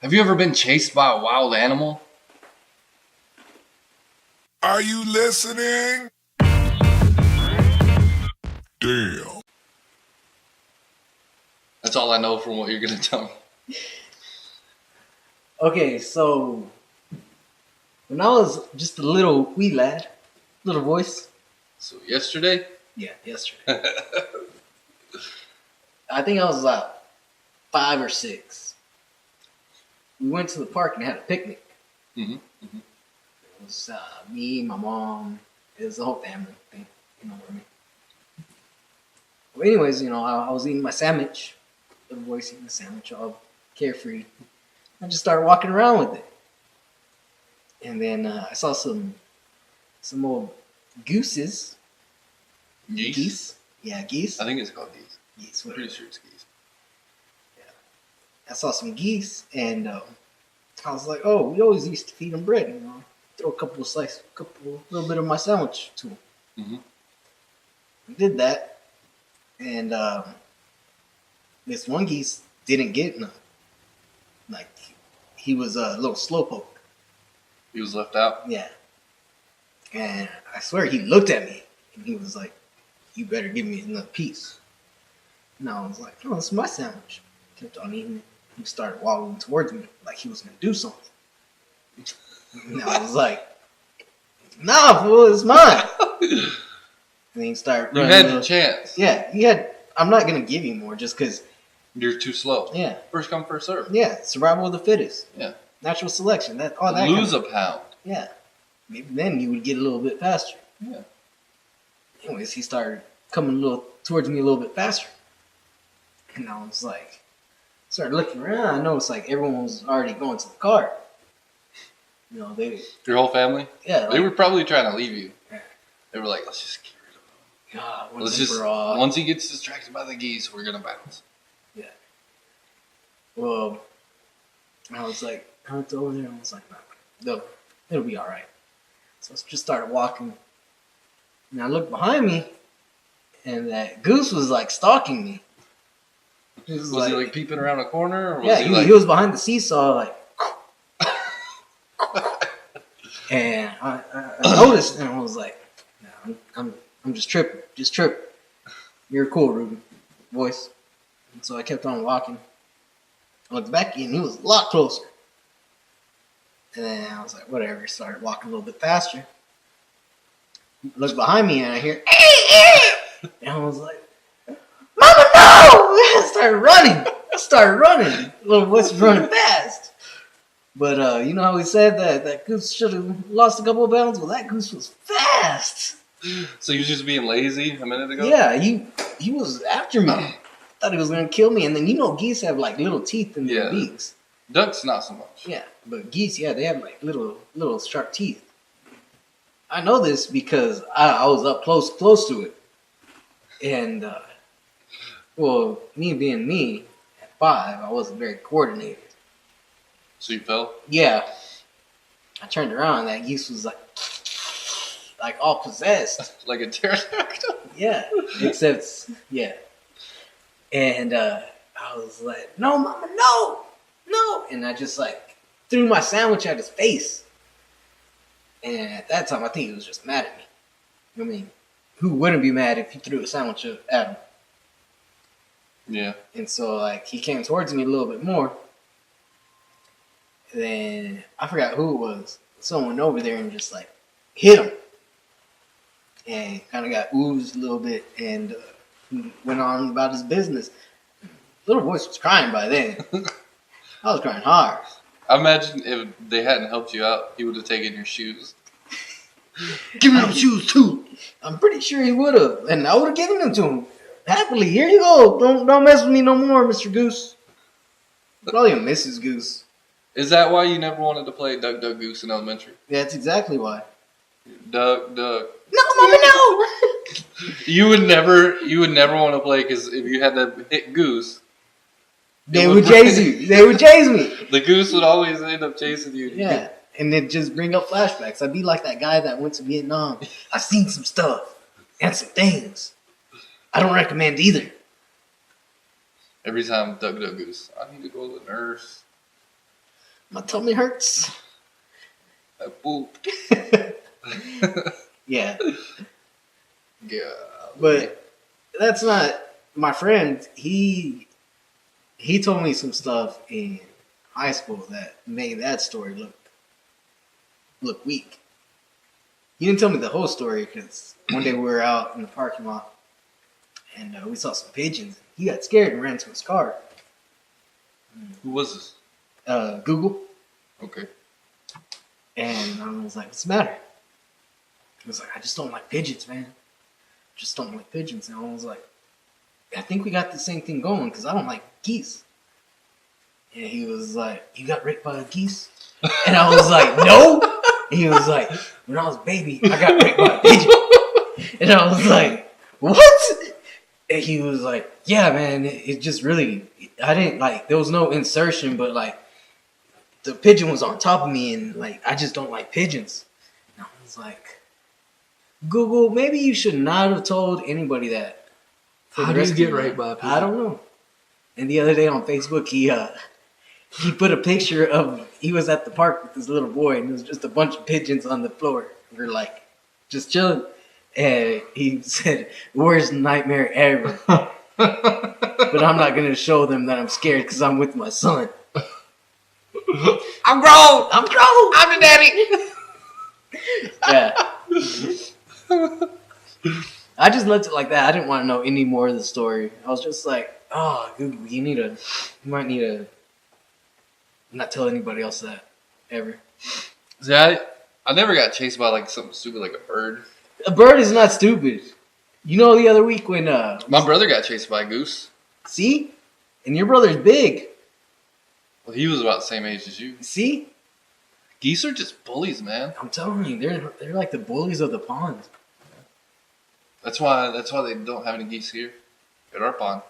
Have you ever been chased by a wild animal? Are you listening? Damn. That's all I know from what you're going to tell me. Okay, so when I was just a little wee lad, little voice. So yesterday? Yeah, yesterday. I think I was like 5 or 6. We went to the park and had a picnic. Mm-hmm. Mm-hmm. It was me, my mom. It was the whole family thing. You know what I mean? Well, anyways, I was eating my sandwich. Little voice eating the sandwich, all carefree. I just started walking around with it. And then I saw some old gooses. Geese? Yeah, geese. I think it's called geese. Geese, I'm whatever. pretty sure it's geese. I saw some geese, and I was like, "Oh, we always used to feed them bread, throw a little bit of my sandwich to them." Mm-hmm. We did that, and this one geese didn't get none. Like he was a little slowpoke. He was left out? Yeah, and I swear he looked at me, and he was like, "You better give me another piece." And I was like, "Oh, this is my sandwich." Kept on eating it. He started waddling towards me like he was gonna do something. And I was like, "Nah, fool, it's mine." And he started You running. had the chance. Yeah, he had. I'm not gonna give you more just because. You're too slow. Yeah, First come, first serve. yeah, survival of the fittest. Yeah. Natural selection. That all that. Lose kind a pound. Yeah, maybe then you would get a little bit faster. Yeah. Anyways, he started coming towards me a little bit faster, and I was like, started looking around. I noticed like everyone was already going to the car. Your whole family? Yeah, They were probably trying to leave you. Yeah. They were like, let's just get rid of him. God, Let's just, once he gets distracted by the geese, we're going to bounce. Yeah. Well, I was like, I went over there and I was like, no, it'll be all right. So I just started walking, and I looked behind me, and that goose was like stalking me. Was he like peeping around a corner? Or was yeah, he he was behind the seesaw, like. And I noticed, and I was like, "No, I'm just tripping, You're cool, Ruben, voice." And so I kept on walking. I looked back, and he was a lot closer. And then I was like, whatever. Started walking a little bit faster. I looked behind me, and I hear, and I was like, "Mama, no!" I started running. Little voice was running fast. But you know how we said that goose should have lost a couple of pounds? Well, that goose was fast. So he was just being lazy a minute ago? Yeah, he was after me. Thought he was going to kill me. And then geese have like little teeth in their beaks. Ducks, not so much. Yeah, but geese, they have like little sharp teeth. I know this because I was up close to it. And, well, me being me, at 5, I wasn't very coordinated. So you fell? Yeah. I turned around and that geese was like all possessed. Like a pterodactyl? Yeah. Except, yeah. And I was like, "No, Mama, no! No!" And I just like threw my sandwich at his face. And at that time, I think he was just mad at me. I mean, who wouldn't be mad if you threw a sandwich at him? Yeah. And so, like, he came towards me a little bit more. And then I forgot who it was. Someone went over there and just like hit him, and kind of got oozed a little bit, and went on about his business. Little voice was crying by then. I was crying hard. I imagine if they hadn't helped you out, he would have taken your shoes. Give me them shoes too. I'm pretty sure he would have, and I would have given them to him happily. Here you go. Don't mess with me no more, Mr. Goose. Probably a Mrs. Goose. Is that why you never wanted to play Duck, Duck, Goose in elementary? Yeah, that's exactly why. Duck, Duck. No, Mama, no! You would never want to play because if you had to hit Goose, they would chase you. They would chase me. The goose would always end up chasing you. Yeah, and it just bring up flashbacks. I'd be like that guy that went to Vietnam. I've seen some stuff and some things. I don't recommend either. Every time Duck, Duck, Goose, I need to go to the nurse. My tummy hurts. I pooped. Yeah. Yeah. But that's not my friend. He told me some stuff in high school that made that story look weak. He didn't tell me the whole story because one day we were out in the parking lot and we saw some pigeons. He got scared and ran to his car. Who was this? Google. Okay. And I was like, "What's the matter?" He was like, "I just don't like pigeons, man. Just don't like pigeons." And I was like, "I think we got the same thing going because I don't like geese." And he was like, "You got raped by a geese?" And I was like, "No." And he was like, "When I was a baby, I got raped by a pigeon." And I was like, "What?" And he was like, "Yeah, man, it just really, I didn't like, there was no insertion, but like, the pigeon was on top of me and like, I just don't like pigeons." And I was like, "Google, maybe you should not have told anybody that." How do you get raped by a pigeon? I don't know. And the other day on Facebook, he put a picture of, he was at the park with this little boy and there was just a bunch of pigeons on the floor. We're like, just chilling. And he said, "Worst nightmare ever." But I'm not going to show them that I'm scared because I'm with my son. I'm grown. I'm grown. I'm the Yeah. I just left it like that. I didn't want to know any more of the story. I was just like, "Oh, Google, you might need to not tell anybody else that ever." See, I never got chased by like something stupid like a bird. A bird is not stupid. You know, the other week when My brother got chased by a goose. see, and your brother's big. Well, he was about the same age as you. See, Geese are just bullies, man. I'm telling you, they're like the bullies of the pond. That's why they don't have any geese here at our pond.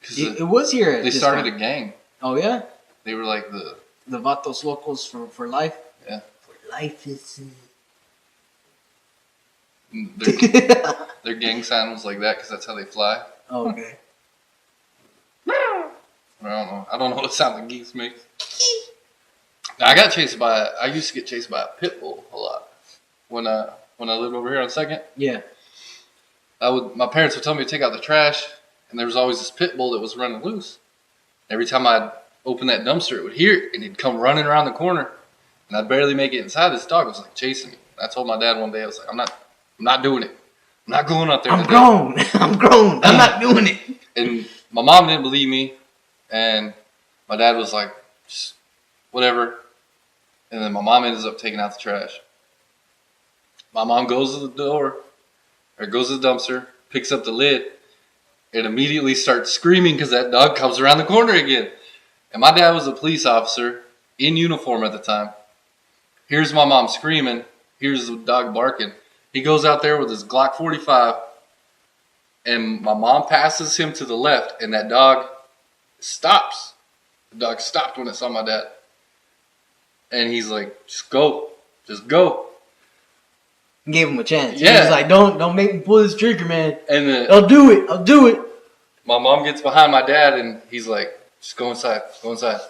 Because It was here. they started a gang. Oh yeah, They were like the Vatos Locos for life. Yeah. For life is. their gang sign was like that because that's how they fly. Oh, okay. I don't know what sound the geese makes. Now, I used to get chased by a pit bull a lot when I lived over here on Second. Yeah. My parents would tell me to take out the trash, and there was always this pit bull that was running loose. Every time I'd open that dumpster, it would hear it, and he'd come running around the corner, and I'd barely make it inside. This dog was like chasing me. I told my dad one day, I was like, I'm not doing it. I'm not going out there. I'm grown. I'm grown. I'm not doing it. And my mom didn't believe me, and my dad was like, just whatever. And then my mom ends up taking out the trash. My mom goes to the door, or goes to the dumpster, picks up the lid, and immediately starts screaming because that dog comes around the corner again. And my dad was a police officer in uniform at the time. Here's my mom screaming. Here's the dog barking. He goes out there with his Glock 45, and my mom passes him to the left, and that dog stops. The dog stopped when it saw my dad. And he's like, just go. Just go. Gave him a chance. Yeah. He was like, don't make me pull this trigger, man. And I'll do it. I'll do it. my mom gets behind my dad, and he's like, just go inside. Go inside.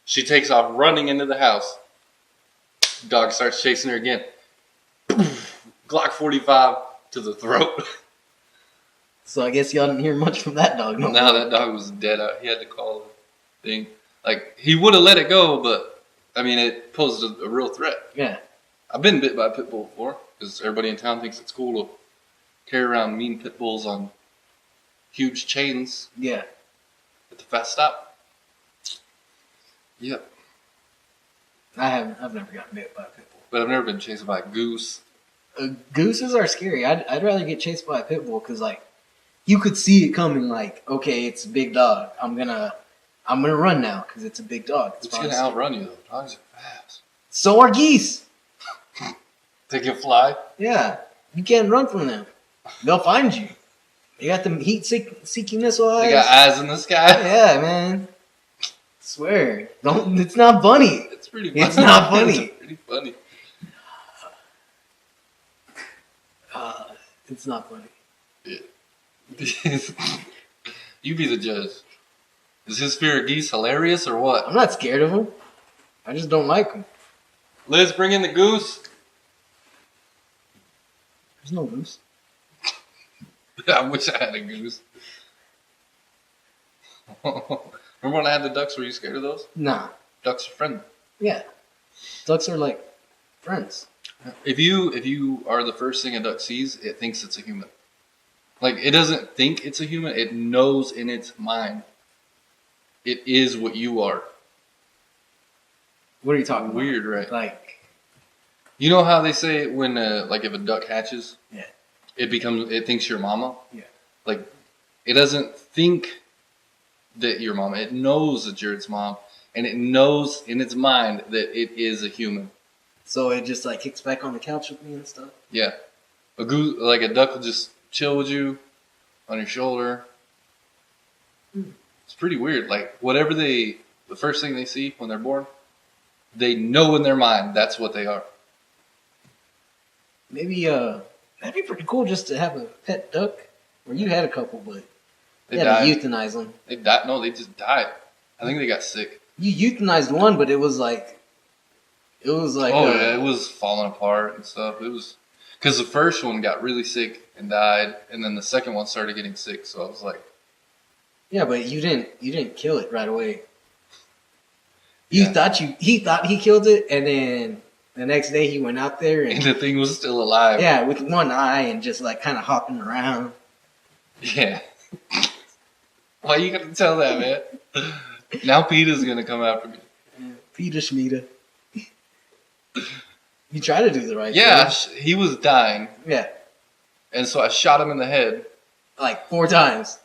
She takes off running into the house. Dog starts chasing her again. Glock 45 to the throat. So I guess y'all didn't hear much from that dog. No. Now that dog was dead out. He had to call the thing. Like, he would have let it go, but, I mean, it posed a real threat. Yeah. I've been bit by a pit bull before, because everybody in town thinks it's cool to carry around mean pit bulls on huge chains Yeah. at the fast stop. Yep. I've never gotten bit by a pit bull. But I've never been chased by a goose. Gooses are scary. I'd rather get chased by a pit bull because like you could see it coming. Like, okay, it's a big dog. I'm gonna run now because it's a big dog. It's going to outrun you, though. Dogs are fast. So are geese. They can fly. Yeah, you can't run from them. They'll find you. They got them heat-seeking missile eyes. They got eyes in the sky. Yeah, man. Swear, don't. It's not funny. It's pretty funny. It's not funny. It's pretty funny. It's not funny. Yeah. You be the judge. Is his fear of geese hilarious or what? I'm not scared of them. I just don't like them. Liz, bring in the goose. There's no goose. I wish I had a goose. Remember when I had the ducks? Were you scared of those? Nah. Ducks are friendly. Yeah. Ducks are like friends. If you are the first thing a duck sees, it thinks it's a human. Like, it doesn't think it's a human. It knows in its mind. It is what you are. What are you talking about? Weird, right? Like, you know how they say when, like, if a duck hatches, yeah, it thinks you're mama. Yeah. Like, it doesn't think that you're mama. It knows that you're its mom, and it knows in its mind that it is a human. So it just like kicks back on the couch with me and stuff. Yeah, a goose, like a duck, will just chill with you on your shoulder. It's pretty weird. Like, whatever the first thing they see when they're born, they know in their mind that's what they are. Maybe that'd be pretty cool just to have a pet duck. Or you had a couple, but They you had died. to euthanize them. They died. No, they just died. I think they got sick. You euthanized one, but it was like Oh yeah, it was falling apart and stuff. It was because the first one got really sick and died, and then the second one started getting sick. So I was like, yeah, but you didn't kill it right away. Yeah. He thought he killed it, and then the next day he went out there and and the thing was still alive. yeah, with one eye and just like kind of hopping around. Yeah. Why you gotta tell that, man? Now Peter's gonna come after me. Peter Schmieder. You try to do the right Yeah, thing. he was dying, Yeah, and so I shot him in the head, like 4 times.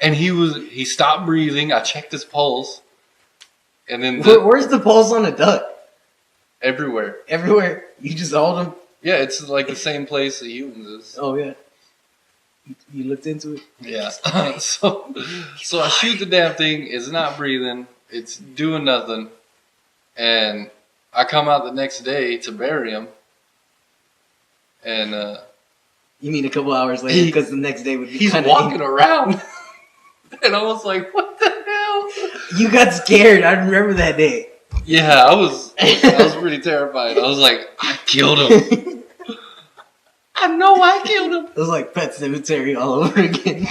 and he stopped breathing. I checked his pulse, and then Where's the pulse on a duck? everywhere. Everywhere. You just hold them. Yeah, it's like the same place that humans is. Oh yeah. You looked into it. Yeah. so I shoot the damn thing. It's not breathing. It's doing nothing, and I come out the next day to bury him, and You mean a couple hours later? Because the next day would be he's kinda walking around, and I was like, "What the hell?" You got scared. I remember that day. Yeah, I was pretty terrified. I was like, "I killed him. I know I killed him. It was like Pet Cemetery all over again.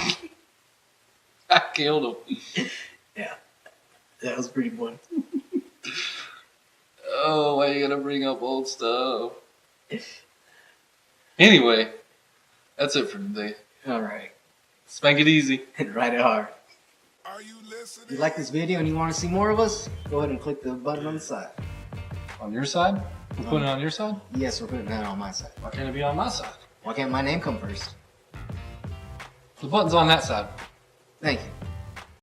I killed him." Yeah, that was pretty fun. Oh, why you gotta bring up old stuff? Anyway, that's it for today. All right, Spank it easy. and ride it hard. Are you listening? If you like this video and you want to see more of us, go ahead and click the button on the side. On your side? We're putting it on your side? Yes, we're putting that on my side. Why can't it be on my side? Why can't my name come first? The button's on that side. Thank you.